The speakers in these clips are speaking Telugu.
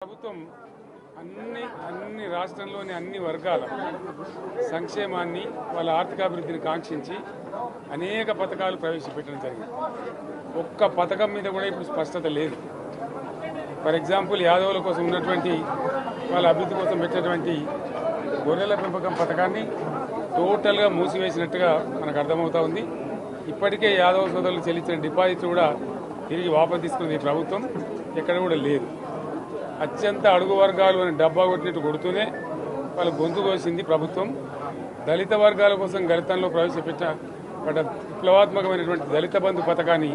ప్రభుత్వం అన్ని రాష్ట్రంలోని అన్ని వర్గాల సంక్షేమాన్ని వాళ్ళ ఆర్థికాభివృద్ధిని కాంక్షించి అనేక పథకాలు ప్రవేశపెట్టడం జరిగింది. ఒక్క పథకం మీద కూడా ఇప్పుడు స్పష్టత లేదు. ఫర్ ఎగ్జాంపుల్ యాదవుల కోసం ఉన్నటువంటి వాళ్ళ అభివృద్ధి కోసం పెట్టినటువంటి గొర్రెల పెంపకం పథకాన్ని టోటల్గా మూసివేసినట్టుగా మనకు అర్థమవుతా ఉంది. ఇప్పటికే యాదవ సోదరులు చెల్లించిన డిపాజిట్ కూడా తిరిగి వాపసు తీసుకున్నది ఈ ప్రభుత్వం ఎక్కడ కూడా లేదు. అత్యంత అడుగు వర్గాలు అని డబ్బా కొట్టినట్టు కొడుతూనే వాళ్ళ గొంతు కోసింది ప్రభుత్వం. దళిత వర్గాల కోసం గళితంలో ప్రవేశపెట్టిన విప్లవాత్మకమైనటువంటి దళిత బంధు పథకాన్ని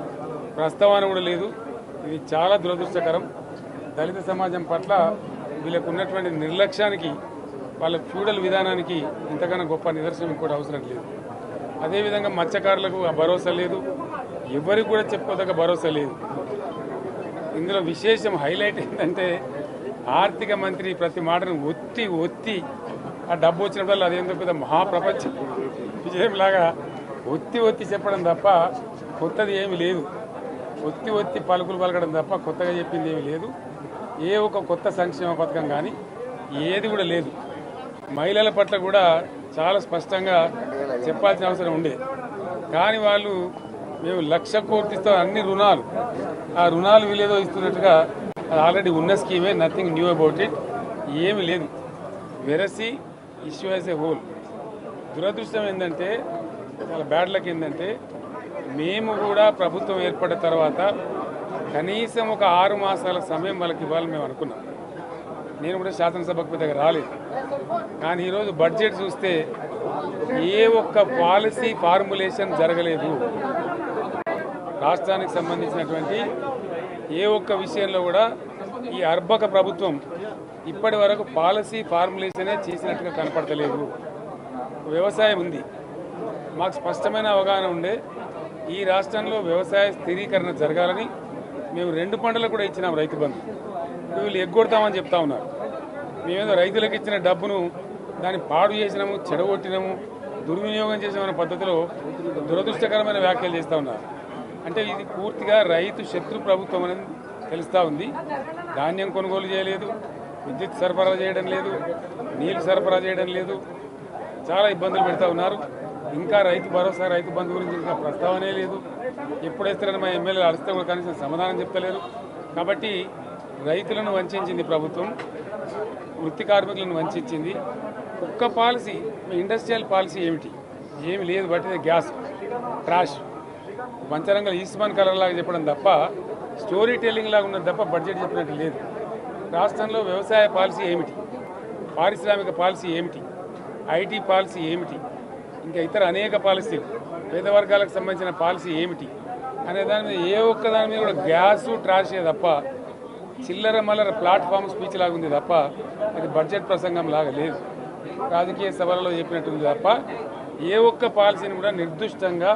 ప్రస్తావన కూడా లేదు. ఇది చాలా దురదృష్టకరం. దళిత సమాజం పట్ల వీళ్ళకు ఉన్నటువంటి నిర్లక్ష్యానికి, వాళ్ళ ఫ్యూడల్ విధానానికి ఇంతకన్నా గొప్ప నిదర్శనం ఇంకోటి అవసరం లేదు. అదేవిధంగా మత్స్యకారులకు భరోసా లేదు, ఎవరికి కూడా చెప్పుకోదగ్గ భరోసా లేదు. ఇందులో విశేషం హైలైట్ ఏంటంటే ఆర్థిక మంత్రి ప్రతి మాటను ఒత్తి ఆ డబ్బు వచ్చినప్పుడు అదేందో పెద్ద మహాప్రపంచ విజయంలాగా ఒత్తి చెప్పడం తప్ప కొత్తది ఏమీ లేదు. ఒత్తి పలుకులు పలకడం తప్ప కొత్తగా చెప్పింది ఏమీ లేదు. ఏ ఒక కొత్త సంక్షేమ పథకం కానీ ఏది కూడా లేదు. మహిళల పట్ల కూడా చాలా స్పష్టంగా చెప్పాల్సిన అవసరం ఉండే. కానీ వాళ్ళు మేము 1,00,000 కోట్లతో అన్ని రుణాలు, ఆ రుణాలు వీలేదో ఇస్తున్నట్టుగా అది ఆల్రెడీ ఉన్న స్కీమే, నథింగ్ న్యూ అబౌట్ ఇట్, ఏమీ లేదు. వెరసి ఇష్యూ యాజ్ ఏ హోల్. దురదృష్టం ఏంటంటే, చాలా బ్యాడ్ లక్ ఏంటంటే, మేము కూడా ప్రభుత్వం ఏర్పడిన తర్వాత కనీసం ఒక 6 మాసాల సమయం వాళ్ళకి ఇవ్వాలని మేము అనుకున్నాం. నేను కూడా శాసనసభకు పెద్దగా రాలేదు. కానీ ఈరోజు బడ్జెట్ చూస్తే ఏ ఒక్క పాలసీ ఫార్ములేషన్ జరగలేదు. రాష్ట్రానికి సంబంధించినటువంటి ఏ ఒక్క విషయంలో కూడా ఈ అర్భక ప్రభుత్వం ఇప్పటి వరకు పాలసీ ఫార్ములేషనే చేసినట్టుగా కనపడతలేదు. వ్యవసాయం ఉంది, మాకు స్పష్టమైన అవగాహన ఉండే ఈ రాష్ట్రంలో వ్యవసాయ స్థిరీకరణ జరగాలని మేము 2 పంటలకు కూడా ఇచ్చినాం రైతు బంధు. వీళ్ళు ఎగ్గొడతామని చెప్తా ఉన్నారు. మేమేదో రైతులకు ఇచ్చిన డబ్బును దాన్ని పాడు చేసినాము, చెడగొట్టినాము, దుర్వినియోగం చేసామన్న పద్ధతిలో దురదృష్టకరమైన వ్యాఖ్యలు చేస్తూ ఉన్నారు. అంటే ఇది పూర్తిగా రైతు శత్రు ప్రభుత్వం అనేది తెలుస్తూ ఉంది. ధాన్యం కొనుగోలు చేయలేదు, విద్యుత్ సరఫరా చేయడం లేదు, నీళ్లు సరఫరా చేయడం లేదు, చాలా ఇబ్బందులు పెడతా ఉన్నారు. ఇంకా రైతు భరోసా, రైతు బంధు గురించి ఇంకా ప్రస్తావనే లేదు. ఎప్పుడేస్తారని మా ఎమ్మెల్యేలు అరిస్తే కూడా కనీసం సమాధానం చెప్తలేరు. కాబట్టి రైతులను వంచింది ప్రభుత్వం, వృత్తి కార్మికులను వంచింది. ఒక్క పాలసీ, ఇండస్ట్రియల్ పాలసీ ఏమిటి? ఏమి లేదు. బట్టి గ్యాస్ ట్రాష్ పంచరంగల్ ఈస్మాన్ కలర్ లాగా చెప్పడం తప్ప, స్టోరీ టెల్లింగ్ లాగా ఉన్నది తప్ప బడ్జెట్ చెప్పినట్టు లేదు. రాష్ట్రంలో వ్యవసాయ పాలసీ ఏమిటి, పారిశ్రామిక పాలసీ ఏమిటి, ఐటీ పాలసీ ఏమిటి, ఇంకా ఇతర అనేక పాలసీలు, పేద వర్గాలకు సంబంధించిన పాలసీ ఏమిటి అనే దాని మీద ఏ ఒక్క దాని మీద కూడా గ్యాసు ట్రాషే తప్ప, చిల్లర మల్లర ప్లాట్ఫామ్ స్పీచ్ లాగా ఉంది తప్ప అది బడ్జెట్ ప్రసంగం లాగా లేదు. రాజకీయ సభలలో చెప్పినట్టుంది తప్ప ఏ ఒక్క పాలసీని కూడా నిర్దిష్టంగా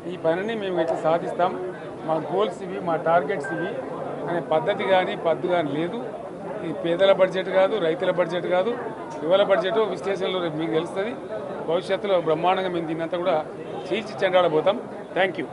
ఈ పనిని మేము ఎట్లా సాధిస్తాం, మా గోల్స్ ఇవి, మా టార్గెట్స్ ఇవి అనే పద్ధతి కానీ పద్దు కానీ లేదు. ఇది పేదల బడ్జెట్ కాదు, రైతుల బడ్జెట్ కాదు, యువల బడ్జెట్. విశ్లేషణలో రేపు మీకు తెలుస్తుంది. భవిష్యత్తులో బ్రహ్మాండంగా మేము దీన్నంతా కూడా చీల్చి చెండాడబోతాం. Thank you.